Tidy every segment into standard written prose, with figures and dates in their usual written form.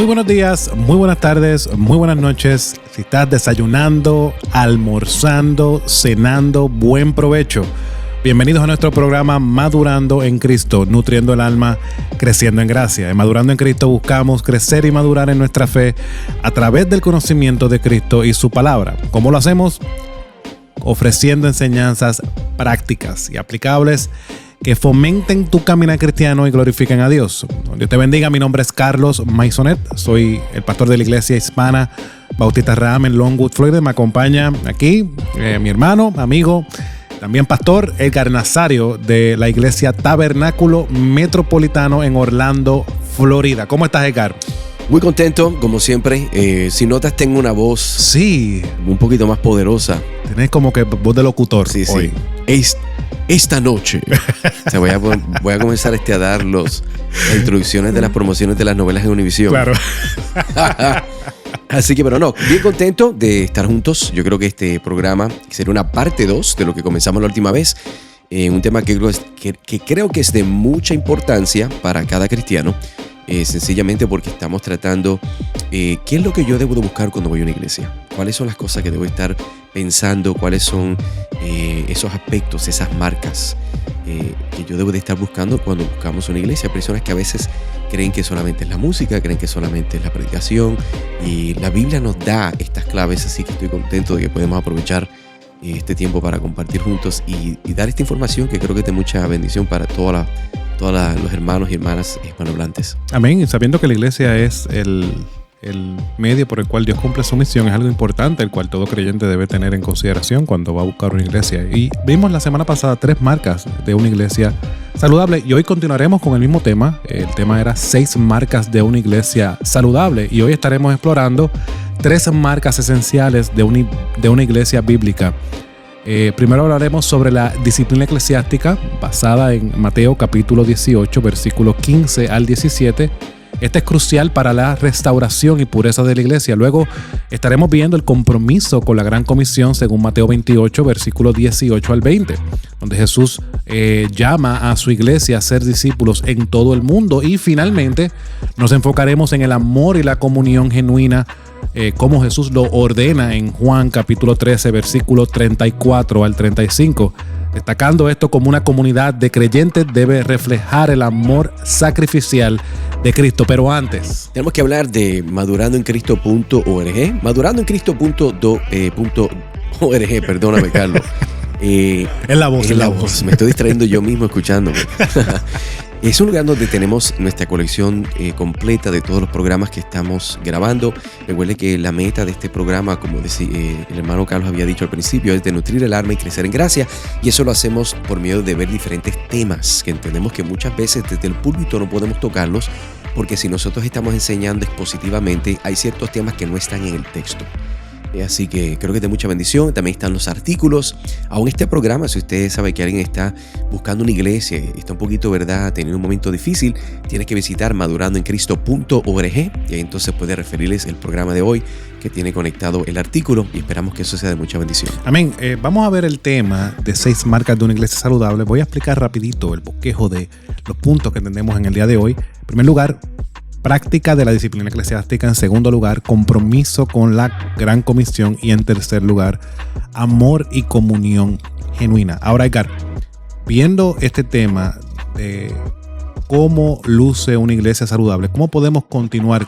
Muy buenos días, muy buenas tardes, muy buenas noches. Si estás desayunando, almorzando, cenando, buen provecho. Bienvenidos a nuestro programa Madurando en Cristo, nutriendo el alma, creciendo en gracia. En Madurando en Cristo buscamos crecer y madurar en nuestra fe a través del conocimiento de Cristo y su palabra. ¿Cómo lo hacemos? Ofreciendo enseñanzas prácticas y aplicables que fomenten tu caminar cristiano y glorifiquen a Dios. Dios te bendiga. Mi nombre es Carlos Maisonet. Soy el pastor de la Iglesia Hispana Bautista Raham en Longwood, Florida. Me acompaña aquí mi hermano, amigo, también pastor Edgar Nazario de la Iglesia Tabernáculo Metropolitano en Orlando, Florida. ¿Cómo estás, Edgar? Muy contento, como siempre. Si notas, tengo una voz un poquito más poderosa. Tenés como que voz de locutor hoy. Esta noche voy a comenzar a dar las introducciones de las promociones de las novelas en Univisión. Claro. Así que, pero no, bien contento de estar juntos. Yo creo que este programa será una parte 2 de lo que comenzamos la última vez. Un tema que creo que es de mucha importancia para cada cristiano. Sencillamente porque estamos tratando qué es lo que yo debo de buscar cuando voy a una iglesia, cuáles son las cosas que debo estar pensando, cuáles son esos aspectos, esas marcas que yo debo de estar buscando cuando buscamos una iglesia. Personas que a veces creen que solamente es la música, creen que solamente es la predicación, y la Biblia nos da estas claves, así que estoy contento de que podemos aprovechar este tiempo para compartir juntos y dar esta información que creo que es de mucha bendición para todos los hermanos y hermanas hispanohablantes. Amén. Y sabiendo que la iglesia es el medio por el cual Dios cumple su misión, es algo importante, el cual todo creyente debe tener en consideración cuando va a buscar una iglesia. Y vimos la semana pasada 3 marcas de una iglesia saludable, y hoy continuaremos con el mismo tema. El tema era 6 marcas de una iglesia saludable, y hoy estaremos explorando 3 marcas esenciales de una iglesia bíblica. Primero hablaremos sobre la disciplina eclesiástica basada en Mateo capítulo 18, versículos 15 al 17. Esta es crucial para la restauración y pureza de la iglesia. Luego estaremos viendo el compromiso con la Gran Comisión según Mateo 28, versículos 18 al 20, donde Jesús llama a su iglesia a ser discípulos en todo el mundo. Y finalmente nos enfocaremos en el amor y la comunión genuina, como Jesús lo ordena en Juan capítulo 13, versículos 34 al 35. Destacando esto como una comunidad de creyentes debe reflejar el amor sacrificial de Cristo. Pero antes tenemos que hablar de madurandoencristo.org. Madurandoencristo.org, perdóname, Carlos. Es la voz. Me estoy distrayendo yo mismo escuchándome. Es un lugar donde tenemos nuestra colección completa de todos los programas que estamos grabando. Recuerde que la meta de este programa, como el hermano Carlos había dicho al principio, es de nutrir el alma y crecer en gracia. Y eso lo hacemos por medio de ver diferentes temas que entendemos que muchas veces desde el púlpito no podemos tocarlos, porque si nosotros estamos enseñando expositivamente, hay ciertos temas que no están en el texto. Así que creo que es de mucha bendición. También están los artículos. Aún este programa, si usted sabe que alguien está buscando una iglesia, está un poquito, ¿verdad?, teniendo un momento difícil, tiene que visitar madurandoencristo.org y ahí entonces puede referirles el programa de hoy que tiene conectado el artículo, y esperamos que eso sea de mucha bendición. Amén. Vamos a ver el tema de 6 marcas de una iglesia saludable. Voy a explicar rapidito el bosquejo de los puntos que tenemos en el día de hoy. En primer lugar, práctica de la disciplina eclesiástica. En segundo lugar, compromiso con la Gran Comisión. Y en tercer lugar, amor y comunión genuina. Ahora, Edgar, viendo este tema de cómo luce una iglesia saludable, ¿cómo podemos continuar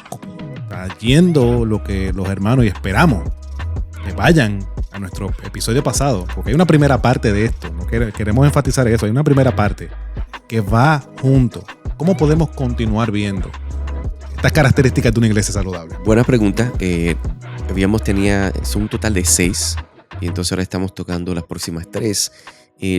trayendo lo que los hermanos, y esperamos que vayan a nuestro episodio pasado? Porque hay una primera parte de esto, ¿no? Queremos enfatizar eso. Hay una primera parte que va junto. ¿Cómo podemos continuar viendo estas características de una iglesia saludable? Buena pregunta. Son un total de 6, y entonces ahora estamos tocando las próximas 3.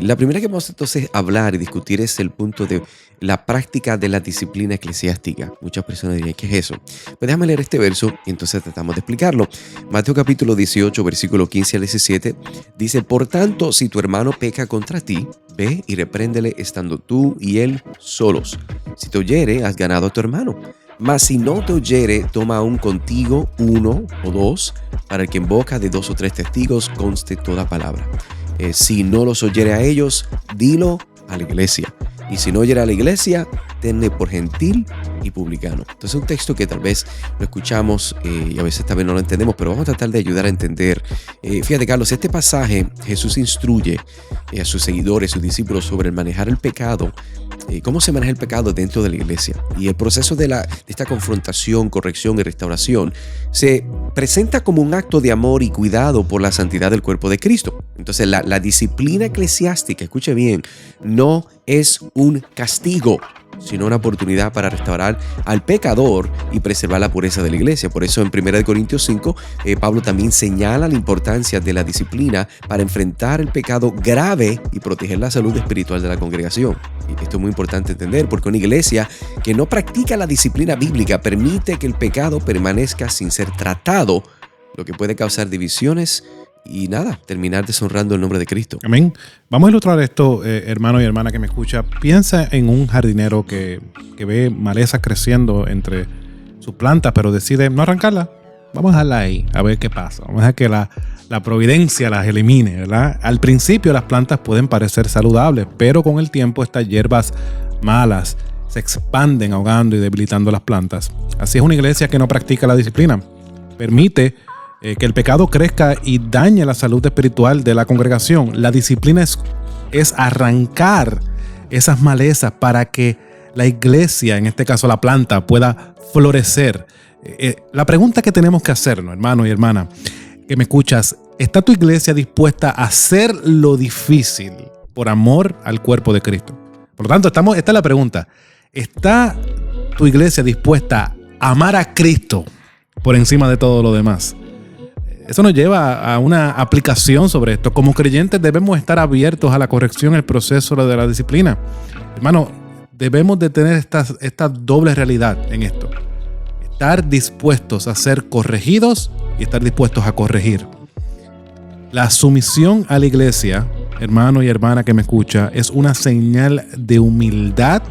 La primera que vamos entonces a hablar y discutir es el punto de la práctica de la disciplina eclesiástica. Muchas personas dirían, ¿qué es eso? Pues déjame leer este verso y entonces tratamos de explicarlo. Mateo capítulo 18, versículo 15 al 17, dice: por tanto, si tu hermano peca contra ti, ve y repréndele estando tú y él solos. Si te oyere, has ganado a tu hermano. Mas si no te oyere, toma aún contigo 1 o 2, para que en boca de 2 o 3 testigos conste toda palabra. Si no los oyere a ellos, dilo a la iglesia. Y si no oyere a la iglesia, tenle por gentil y publicano. Entonces es un texto que tal vez lo escuchamos y a veces tal vez no lo entendemos, pero vamos a tratar de ayudar a entender. Fíjate, Carlos, este pasaje Jesús instruye a sus seguidores, sus discípulos sobre el manejar el pecado, cómo se maneja el pecado dentro de la iglesia. Y el proceso de esta confrontación, corrección y restauración se presenta como un acto de amor y cuidado por la santidad del cuerpo de Cristo. Entonces la disciplina eclesiástica, escuche bien, no es un castigo, sino una oportunidad para restaurar al pecador y preservar la pureza de la iglesia. Por eso en 1 Corintios 5, Pablo también señala la importancia de la disciplina para enfrentar el pecado grave y proteger la salud espiritual de la congregación. Y esto es muy importante entender, porque una iglesia que no practica la disciplina bíblica permite que el pecado permanezca sin ser tratado, lo que puede causar divisiones y terminar deshonrando el nombre de Cristo. Amén. Vamos a ilustrar esto, hermano y hermana que me escucha. Piensa en un jardinero que ve malezas creciendo entre sus plantas, pero decide no arrancarla. Vamos a dejarla ahí, a ver qué pasa. Vamos a dejar que la providencia las elimine, ¿verdad? Al principio las plantas pueden parecer saludables, pero con el tiempo estas hierbas malas se expanden ahogando y debilitando las plantas. Así es una iglesia que no practica la disciplina. Permite que el pecado crezca y dañe la salud espiritual de la congregación. La disciplina es arrancar esas malezas para que la iglesia, en este caso la planta, pueda florecer. La pregunta que tenemos que hacernos, hermano y hermana, que me escuchas, ¿está tu iglesia dispuesta a hacer lo difícil por amor al cuerpo de Cristo? Por lo tanto, esta es la pregunta. ¿Está tu iglesia dispuesta a amar a Cristo por encima de todo lo demás? Eso nos lleva a una aplicación sobre esto. Como creyentes debemos estar abiertos a la corrección, el proceso de la disciplina. Hermano, debemos de tener esta doble realidad en esto. Estar dispuestos a ser corregidos y estar dispuestos a corregir. La sumisión a la iglesia, hermano y hermana que me escucha, es una señal de humildad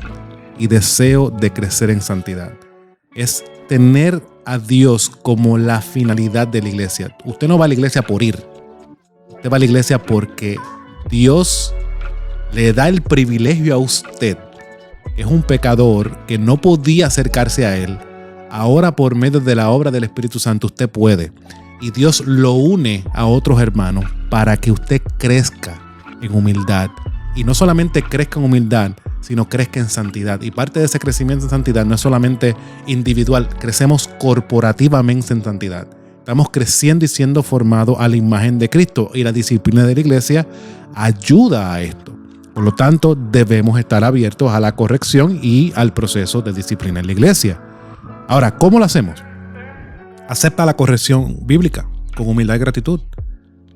y deseo de crecer en santidad. Es tener a Dios como la finalidad de la iglesia. Usted no va a la iglesia por ir. Usted va a la iglesia porque Dios le da el privilegio a usted. Es un pecador que no podía acercarse a Él. Ahora, por medio de la obra del Espíritu Santo, usted puede. Y Dios lo une a otros hermanos para que usted crezca en humildad. Y no solamente crezca en humildad, sino crezca en santidad. Y parte de ese crecimiento en santidad no es solamente individual, crecemos corporativamente en santidad. Estamos creciendo y siendo formados a la imagen de Cristo, y la disciplina de la iglesia ayuda a esto. Por lo tanto, debemos estar abiertos a la corrección y al proceso de disciplina en la iglesia. Ahora, ¿cómo lo hacemos? Acepta la corrección bíblica con humildad y gratitud.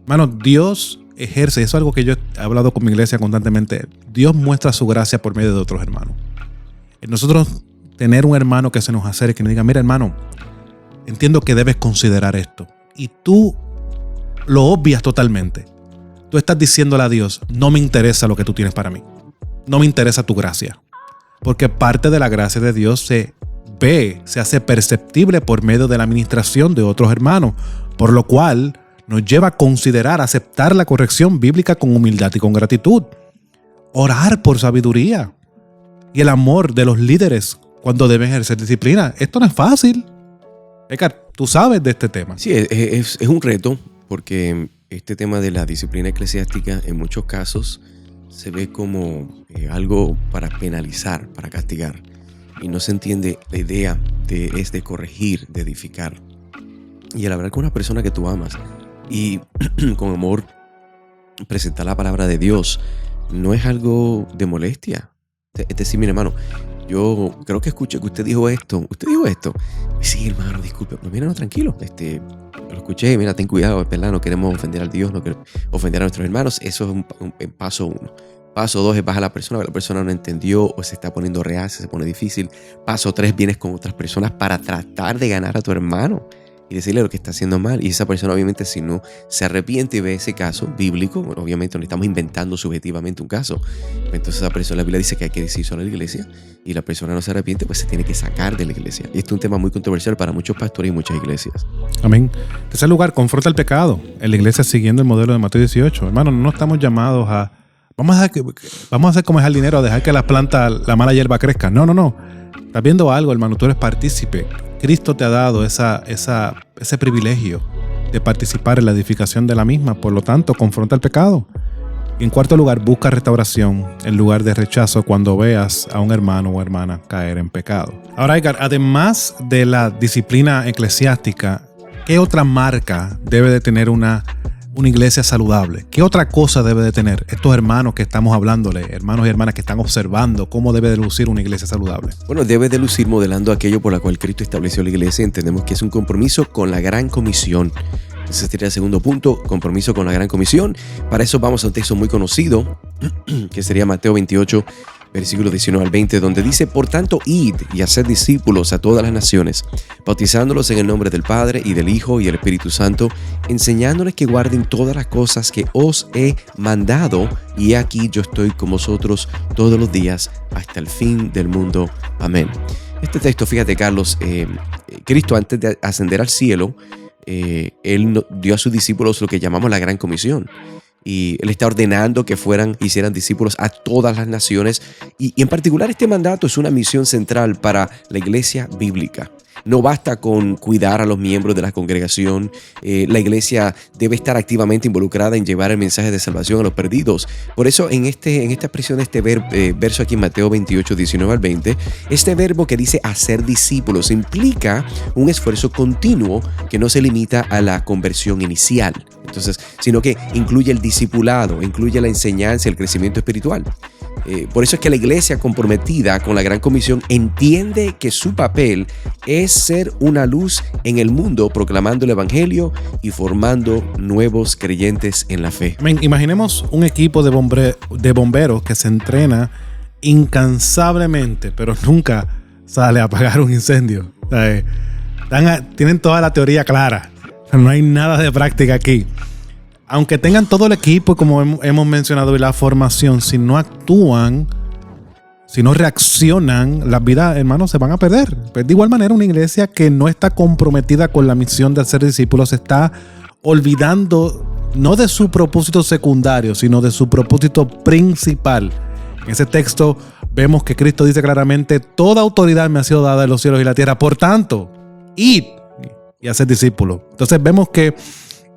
Hermano, Dios ejerce, eso es algo que yo he hablado con mi iglesia constantemente. Dios muestra su gracia por medio de otros hermanos. Nosotros tener un hermano que se nos acerque y que nos diga, mira hermano, entiendo que debes considerar esto. Y tú lo obvias totalmente. Tú estás diciéndole a Dios, no me interesa lo que tú tienes para mí. No me interesa tu gracia. Porque parte de la gracia de Dios se hace perceptible por medio de la administración de otros hermanos. Por lo cual nos lleva a considerar, aceptar la corrección bíblica con humildad y con gratitud. Orar por sabiduría y el amor de los líderes cuando deben ejercer disciplina. Esto no es fácil. Edgar, tú sabes de este tema. Sí, es un reto, porque este tema de la disciplina eclesiástica en muchos casos se ve como algo para penalizar, para castigar. Y no se entiende la idea es de corregir, de edificar. Y al hablar con una persona que tú amas y con amor presentar la palabra de Dios no es algo de molestia. Es decir, mi hermano, yo creo que escuché que usted dijo esto. ¿Usted dijo esto? Sí, hermano, disculpe. Pues mira, no, tranquilo. Lo escuché, mira, ten cuidado, ¿verdad? No queremos ofender al Dios, no queremos ofender a nuestros hermanos. Eso es un paso 1. Paso 2 es bajar a la persona, que la persona no entendió o se está poniendo reacia, se pone difícil. Paso 3, vienes con otras personas para tratar de ganar a tu hermano y decirle lo que está haciendo mal. Y esa persona, obviamente, si no se arrepiente y ve ese caso bíblico, bueno, obviamente no estamos inventando subjetivamente un caso. Entonces, esa persona, la Biblia dice que hay que decir solo a la iglesia, y la persona no se arrepiente, pues se tiene que sacar de la iglesia. Y esto es un tema muy controversial para muchos pastores y muchas iglesias. Amén. En tercer lugar, confronta el pecado en la iglesia siguiendo el modelo de Mateo 18. Hermano, no estamos llamados vamos a hacer como es el dinero, a dejar que la planta, la mala hierba crezca. No. ¿Estás viendo algo, hermano? Tú eres partícipe. Cristo te ha dado ese privilegio de participar en la edificación de la misma. Por lo tanto, confronta el pecado. Y en cuarto lugar, busca restauración en lugar de rechazo cuando veas a un hermano o hermana caer en pecado. Ahora, Edgar, además de la disciplina eclesiástica, ¿qué otra marca debe de tener una iglesia saludable? ¿Qué otra cosa debe de tener estos hermanos que estamos hablándole, hermanos y hermanas que están observando cómo debe de lucir una iglesia saludable? Bueno, debe de lucir modelando aquello por la cual Cristo estableció la iglesia. Entendemos que es un compromiso con la gran comisión. Ese sería el segundo punto, compromiso con la gran comisión. Para eso vamos a un texto muy conocido, que sería Mateo 28, versículo 19 al 20, donde dice: por tanto, id y haced discípulos a todas las naciones, bautizándolos en el nombre del Padre y del Hijo y del Espíritu Santo, enseñándoles que guarden todas las cosas que os he mandado, y aquí yo estoy con vosotros todos los días hasta el fin del mundo. Amén. Este texto, fíjate, Carlos, Cristo, antes de ascender al cielo, Él dio a sus discípulos lo que llamamos la gran comisión. Y Él está ordenando que hicieran discípulos a todas las naciones. Y en particular este mandato es una misión central para la iglesia bíblica. No basta con cuidar a los miembros de la congregación. La iglesia debe estar activamente involucrada en llevar el mensaje de salvación a los perdidos. Por eso en esta expresión, verso aquí en Mateo 28, 19 al 20, este verbo que dice hacer discípulos implica un esfuerzo continuo que no se limita a la conversión inicial. Entonces, sino que incluye el discipulado, incluye la enseñanza, el crecimiento espiritual. Por eso es que la iglesia comprometida con la gran comisión entiende que su papel es ser una luz en el mundo, proclamando el evangelio y formando nuevos creyentes en la fe. Imaginemos un equipo de bomberos que se entrena incansablemente, pero nunca sale a apagar un incendio. O sea, tienen toda la teoría clara. O sea, no hay nada de práctica aquí. Aunque tengan todo el equipo, como hemos mencionado, y la formación, si no actúan, si no reaccionan, las vidas, hermanos, se van a perder. Pues de igual manera, una iglesia que no está comprometida con la misión de ser discípulos está olvidando no de su propósito secundario, sino de su propósito principal. En ese texto vemos que Cristo dice claramente: toda autoridad me ha sido dada en los cielos y la tierra. Por tanto, id y haced discípulos. Entonces vemos que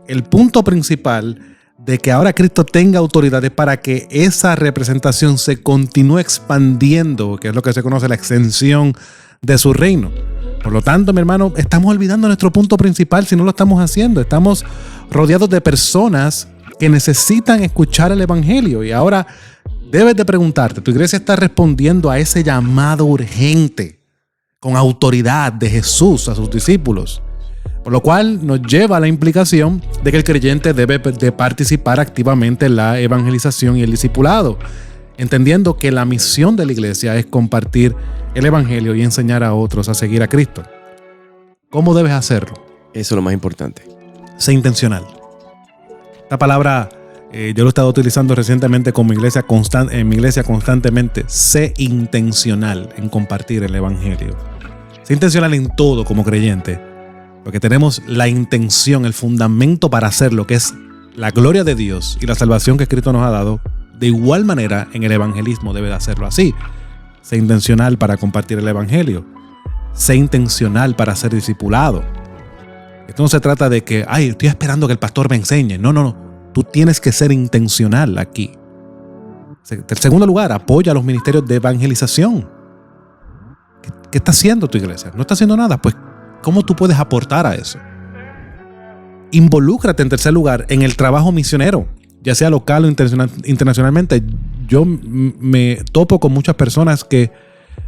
el punto principal de que ahora Cristo tenga autoridad es para que esa representación se continúe expandiendo, que es lo que se conoce la extensión de su reino. Por lo tanto, mi hermano, estamos olvidando nuestro punto principal si no lo estamos haciendo. Estamos rodeados de personas que necesitan escuchar el evangelio, y ahora debes de preguntarte, ¿tu iglesia está respondiendo a ese llamado urgente con autoridad de Jesús a sus discípulos? Por lo cual nos lleva a la implicación de que el creyente debe de participar activamente en la evangelización y el discipulado, entendiendo que la misión de la iglesia es compartir el evangelio y enseñar a otros a seguir a Cristo. ¿Cómo debes hacerlo? Eso es lo más importante. Sé intencional. Esta palabra yo lo he estado utilizando recientemente con mi iglesia en mi iglesia constantemente. Sé intencional en compartir el evangelio. Sé intencional en todo como creyente. Porque tenemos la intención, el fundamento para hacer lo que es la gloria de Dios y la salvación que Cristo nos ha dado. De igual manera, en el evangelismo debe de hacerlo así. Sé intencional para compartir el evangelio. Sé intencional para ser discipulado. Esto no se trata de que, estoy esperando que el pastor me enseñe. No. Tú tienes que ser intencional aquí. En segundo lugar, apoya a los ministerios de evangelización. ¿Qué está haciendo tu iglesia? ¿No está haciendo nada? Pues, ¿cómo tú puedes aportar a eso? Involúcrate, en tercer lugar, en el trabajo misionero, ya sea local o internacionalmente. Yo me topo con muchas personas que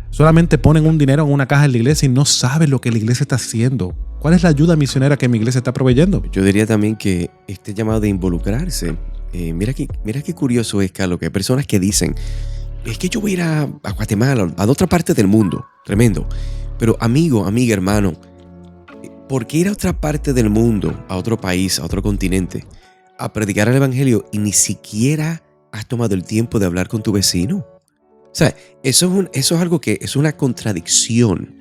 solamente ponen un dinero en una caja en la iglesia y no saben lo que la iglesia está haciendo. ¿Cuál es la ayuda misionera que mi iglesia está proveyendo? Yo diría también que este llamado de involucrarse, mira qué curioso es, Carlos, que hay personas que dicen: es que yo voy a ir a Guatemala, a otra parte del mundo. Tremendo. Pero amigo, amiga, hermano, ¿por qué ir a otra parte del mundo, a otro país, a otro continente, a predicar el evangelio y ni siquiera has tomado el tiempo de hablar con tu vecino? O sea, eso es algo que es una contradicción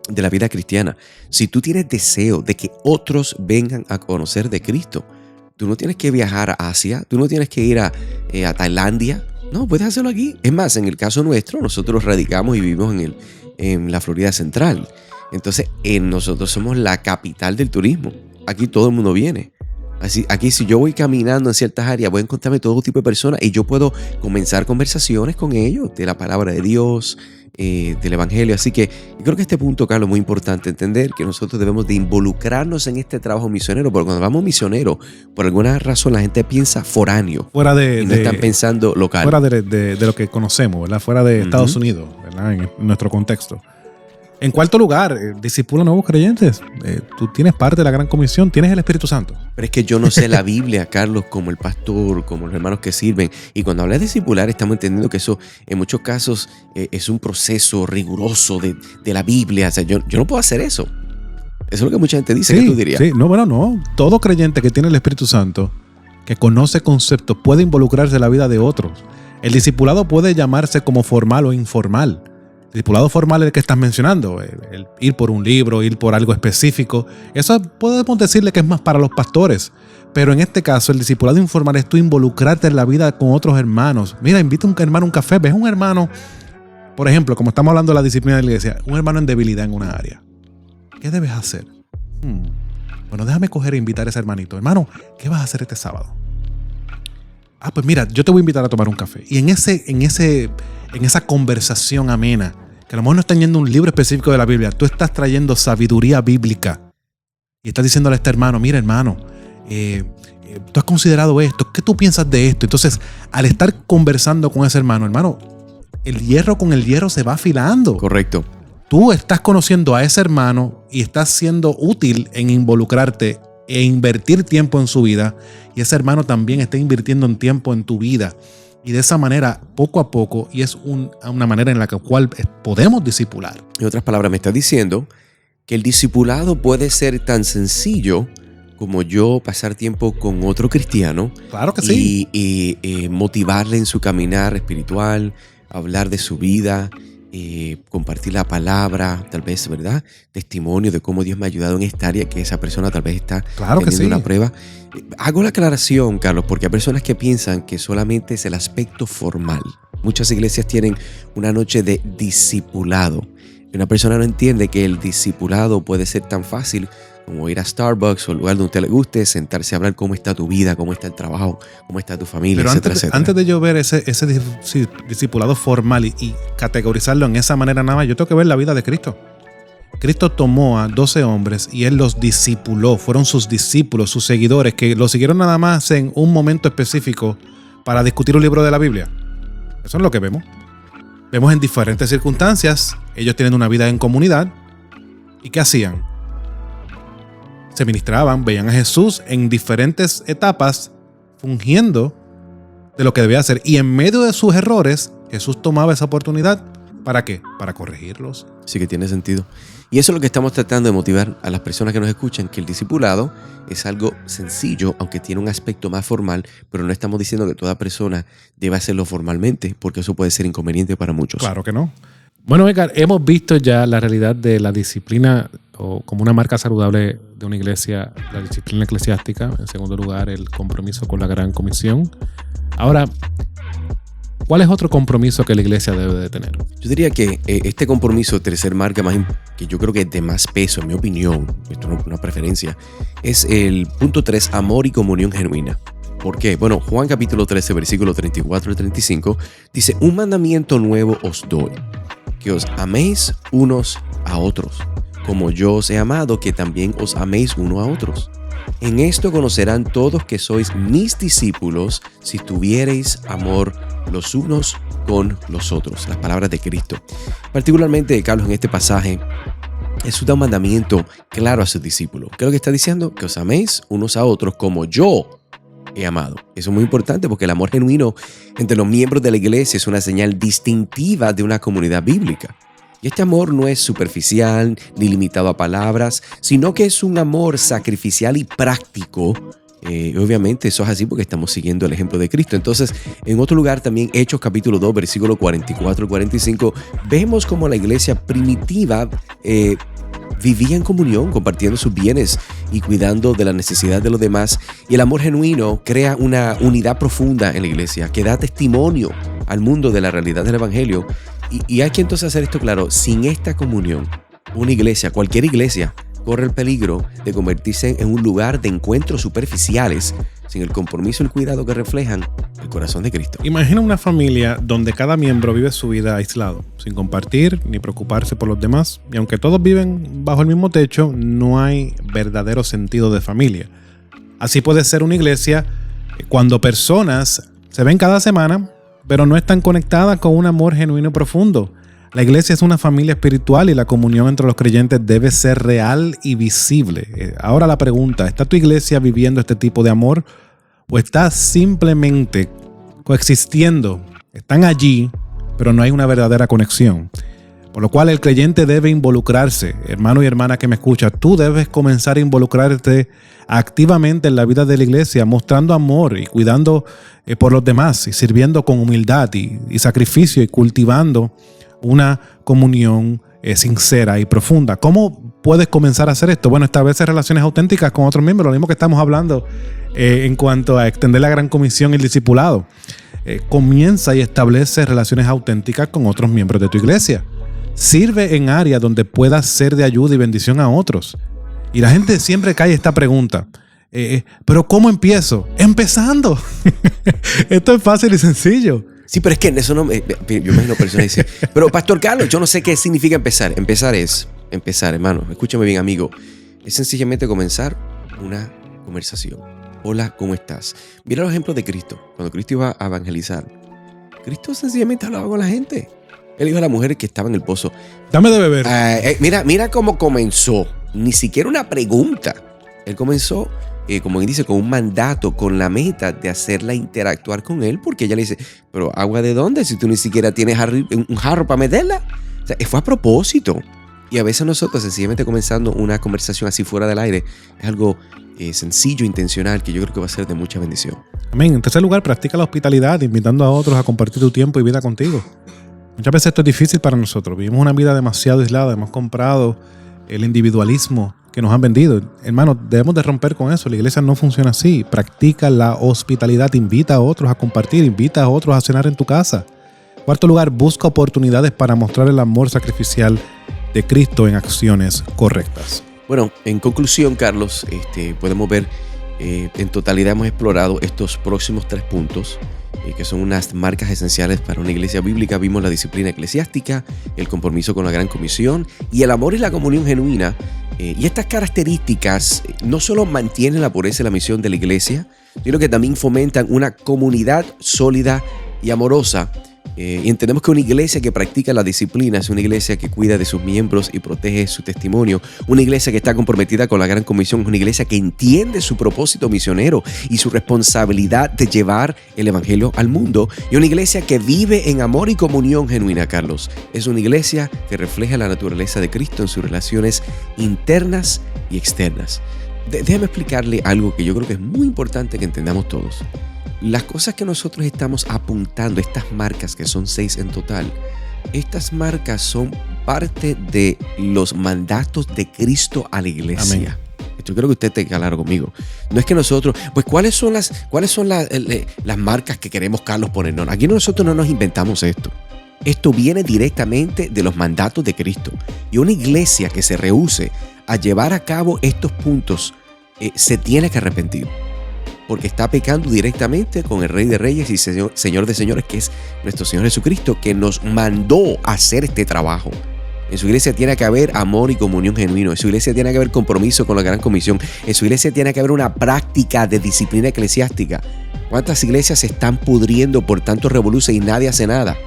de la vida cristiana. Si tú tienes deseo de que otros vengan a conocer de Cristo, tú no tienes que viajar a Asia, tú no tienes que ir a Tailandia. No, puedes hacerlo aquí. Es más, en el caso nuestro, nosotros radicamos y vivimos en la Florida Central. Entonces, nosotros somos la capital del turismo. Aquí todo el mundo viene. Aquí si yo voy caminando en ciertas áreas, voy a encontrarme todo tipo de personas y yo puedo comenzar conversaciones con ellos de la palabra de Dios, del Evangelio. Así que yo creo que este punto, Carlos, es muy importante entender que nosotros debemos de involucrarnos en este trabajo misionero, porque cuando vamos misioneros, por alguna razón la gente piensa foráneo. Fuera y no están pensando local. Fuera de lo que conocemos, ¿verdad? Fuera de Estados Unidos, ¿verdad? En nuestro contexto. En cuarto lugar, discipula nuevos creyentes. Tú tienes parte de la gran comisión, tienes el Espíritu Santo. Pero es que yo no sé la Biblia, Carlos, como el pastor, como los hermanos que sirven. Y cuando hablas de discipular, estamos entendiendo que eso en muchos casos es un proceso riguroso de la Biblia. O sea, yo no puedo hacer eso. Eso es lo que mucha gente dice, sí, que tú dirías. Sí, no. Todo creyente que tiene el Espíritu Santo, que conoce conceptos, puede involucrarse en la vida de otros. El discipulado puede llamarse como formal o informal. Discipulado formal es el que estás mencionando, el ir por un libro, ir por algo específico. Eso podemos decirle que es más para los pastores. Pero en este caso, el discipulado informal es tú involucrarte en la vida con otros hermanos. Mira, invita a un hermano a un café. Ves un hermano, por ejemplo, como estamos hablando de la disciplina de la iglesia, un hermano en debilidad en una área. ¿Qué debes hacer? Bueno, déjame coger e invitar a ese hermanito. Hermano, ¿qué vas a hacer este sábado? Pues mira, yo te voy a invitar a tomar un café. Y en esa conversación amena, que a lo mejor no están yendo un libro específico de la Biblia, tú estás trayendo sabiduría bíblica y estás diciéndole a este hermano, mira hermano, tú has considerado esto, ¿qué tú piensas de esto? Entonces, al estar conversando con ese hermano, el hierro con el hierro se va afilando. Correcto. Tú estás conociendo a ese hermano y estás siendo útil en involucrarte e invertir tiempo en su vida, y ese hermano también está invirtiendo en tiempo en tu vida. Y de esa manera, poco a poco, y es una manera en la cual podemos discipular. En otras palabras, me estás diciendo que el discipulado puede ser tan sencillo como yo pasar tiempo con otro cristiano. Claro que sí. Y motivarle en su caminar espiritual, hablar de su vida, compartir la palabra, tal vez, ¿verdad? Testimonio de cómo Dios me ha ayudado en esta área que esa persona tal vez está teniendo una prueba. Hago la aclaración, Carlos, porque hay personas que piensan que solamente es el aspecto formal. Muchas iglesias tienen una noche de discipulado. Una persona no entiende que el discipulado puede ser tan fácil como ir a Starbucks o el lugar donde a usted le guste, sentarse a hablar cómo está tu vida, cómo está el trabajo, cómo está tu familia, pero etcétera. Antes de yo ver ese discipulado formal y categorizarlo en esa manera nada más, yo tengo que ver la vida de Cristo. Cristo tomó a 12 hombres y Él los discipuló, fueron sus discípulos, sus seguidores, que lo siguieron nada más en un momento específico para discutir un libro de la Biblia. Eso es lo que vemos. Vemos en diferentes circunstancias, ellos tienen una vida en comunidad. ¿Y qué hacían? Se ministraban, veían a Jesús en diferentes etapas, fungiendo de lo que debía hacer. Y en medio de sus errores, Jesús tomaba esa oportunidad. ¿Para qué? Para corregirlos. Sí que tiene sentido. Y eso es lo que estamos tratando de motivar a las personas que nos escuchan, que el discipulado es algo sencillo, aunque tiene un aspecto más formal, pero no estamos diciendo que toda persona debe hacerlo formalmente, porque eso puede ser inconveniente para muchos. Claro que no. Bueno, Edgar, hemos visto ya la realidad de la disciplina o como una marca saludable de una iglesia, la disciplina eclesiástica. En segundo lugar, el compromiso con la gran comisión. Ahora, ¿cuál es otro compromiso que la iglesia debe de tener? Yo diría que este compromiso, tercer marca, que yo creo que es de más peso, en mi opinión, esto no es una preferencia, es el punto 3, amor y comunión genuina. ¿Por qué? Bueno, Juan capítulo 13, versículo 34 y 35, dice, un mandamiento nuevo os doy, que os améis unos a otros, como yo os he amado, que también os améis uno a otros. En esto conocerán todos que sois mis discípulos, si tuviereis amor los unos con los otros. Las palabras de Cristo. Particularmente, Carlos, en este pasaje, Jesús da un mandamiento claro a sus discípulos. ¿Qué es lo que está diciendo? Que os améis unos a otros como yo he amado. Eso es muy importante porque el amor genuino entre los miembros de la iglesia es una señal distintiva de una comunidad bíblica. Y este amor no es superficial ni limitado a palabras, sino que es un amor sacrificial y práctico. Obviamente eso es así porque estamos siguiendo el ejemplo de Cristo. Entonces, en otro lugar también, Hechos capítulo 2, versículo 44 y 45, vemos como la iglesia primitiva vivía en comunión, compartiendo sus bienes y cuidando de la necesidad de los demás. Y el amor genuino crea una unidad profunda en la iglesia que da testimonio al mundo de la realidad del evangelio Y hay que entonces hacer esto claro. Sin esta comunión, una iglesia, cualquier iglesia, corre el peligro de convertirse en un lugar de encuentros superficiales, sin el compromiso y el cuidado que reflejan el corazón de Cristo. Imagina una familia donde cada miembro vive su vida aislado, sin compartir ni preocuparse por los demás. Y aunque todos viven bajo el mismo techo, no hay verdadero sentido de familia. Así puede ser una iglesia cuando personas se ven cada semana, pero no están conectadas con un amor genuino y profundo. La iglesia es una familia espiritual y la comunión entre los creyentes debe ser real y visible. Ahora la pregunta, ¿está tu iglesia viviendo este tipo de amor o está simplemente coexistiendo? Están allí, pero no hay una verdadera conexión. Por lo cual el creyente debe involucrarse. Hermano y hermana que me escucha, tú debes comenzar a involucrarte activamente en la vida de la iglesia, mostrando amor y cuidando por los demás y sirviendo con humildad y sacrificio y cultivando una comunión sincera y profunda. ¿Cómo puedes comenzar a hacer esto? Bueno, establecer relaciones auténticas con otros miembros, lo mismo que estamos hablando en cuanto a extender la gran comisión y el discipulado. Comienza y establece relaciones auténticas con otros miembros de tu iglesia. Sirve en áreas donde puedas ser de ayuda y bendición a otros. Y la gente siempre cae esta pregunta. ¿Pero cómo empiezo? Empezando. Esto es fácil y sencillo. Sí, pero es que eso no... yo imagino personas dicen, pero Pastor Carlos, yo no sé qué significa empezar. Empezar es empezar, hermano. Escúchame bien, amigo. Es sencillamente comenzar una conversación. Hola, ¿cómo estás? Mira los ejemplos de Cristo. Cuando Cristo iba a evangelizar, Cristo sencillamente hablaba con la gente. Él dijo a la mujer que estaba en el pozo, dame de beber. Mira cómo comenzó. Ni siquiera una pregunta. Él comenzó, como dice, con un mandato, con la meta de hacerla interactuar con él, porque ella le dice, pero ¿agua de dónde? Si tú ni siquiera tienes un jarro para meterla. O sea, fue a propósito. Y a veces nosotros sencillamente comenzando una conversación así fuera del aire es algo sencillo, intencional, que yo creo que va a ser de mucha bendición. Amén. En tercer lugar, practica la hospitalidad, invitando a otros a compartir tu tiempo y vida contigo. Muchas veces esto es difícil para nosotros. Vivimos una vida demasiado aislada. Hemos comprado el individualismo que nos han vendido. Hermanos, debemos de romper con eso. La iglesia no funciona así. Practica la hospitalidad. Invita a otros a compartir. Invita a otros a cenar en tu casa. Cuarto lugar, busca oportunidades para mostrar el amor sacrificial de Cristo en acciones correctas. Bueno, en conclusión, Carlos, podemos ver, en totalidad hemos explorado estos próximos 3 puntos, que son unas marcas esenciales para una iglesia bíblica. Vimos la disciplina eclesiástica, el compromiso con la gran comisión y el amor y la comunión genuina. Y estas características no solo mantienen la pureza y la misión de la iglesia, sino que también fomentan una comunidad sólida y amorosa. Y entendemos que una iglesia que practica la disciplina es una iglesia que cuida de sus miembros y protege su testimonio. Una iglesia que está comprometida con la gran comisión es una iglesia que entiende su propósito misionero y su responsabilidad de llevar el evangelio al mundo. Y una iglesia que vive en amor y comunión genuina, Carlos. Es una iglesia que refleja la naturaleza de Cristo en sus relaciones internas y externas. Déjame explicarle algo que yo creo que es muy importante que entendamos todos. Las cosas que nosotros estamos apuntando, estas marcas que son 6 en total, estas marcas son parte de los mandatos de Cristo a la iglesia. Amén. Yo creo que usted esté claro conmigo. No es que nosotros, pues ¿cuáles son las marcas que queremos, Carlos, ponernos? Aquí nosotros no nos inventamos esto. Esto viene directamente de los mandatos de Cristo. Y una iglesia que se rehúse a llevar a cabo estos puntos se tiene que arrepentir. Porque está pecando directamente con el Rey de Reyes y Señor de Señores, que es nuestro Señor Jesucristo, que nos mandó a hacer este trabajo. En su iglesia tiene que haber amor y comunión genuino. En su iglesia tiene que haber compromiso con la gran comisión. En su iglesia tiene que haber una práctica de disciplina eclesiástica. ¿Cuántas iglesias se están pudriendo por tantos revoluciones y nadie hace nada?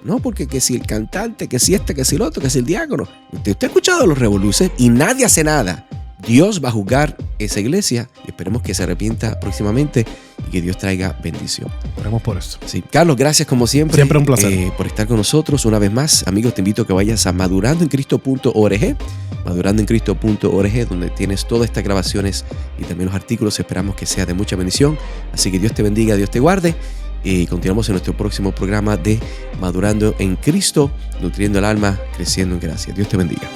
No, porque que si el cantante, que si que si el otro, que si el diácono. Usted ha escuchado los revoluciones y nadie hace nada. Dios va a juzgar esa iglesia y esperemos que se arrepienta próximamente y que Dios traiga bendición. Oremos por eso. Sí. Carlos, gracias como siempre. Siempre un placer. Por estar con nosotros una vez más. Amigos, te invito a que vayas a madurandoencristo.org, madurandoencristo.org, donde tienes todas estas grabaciones y también los artículos. Esperamos que sea de mucha bendición. Así que Dios te bendiga, Dios te guarde. Y continuamos en nuestro próximo programa de Madurando en Cristo, nutriendo el alma, creciendo en gracia. Dios te bendiga.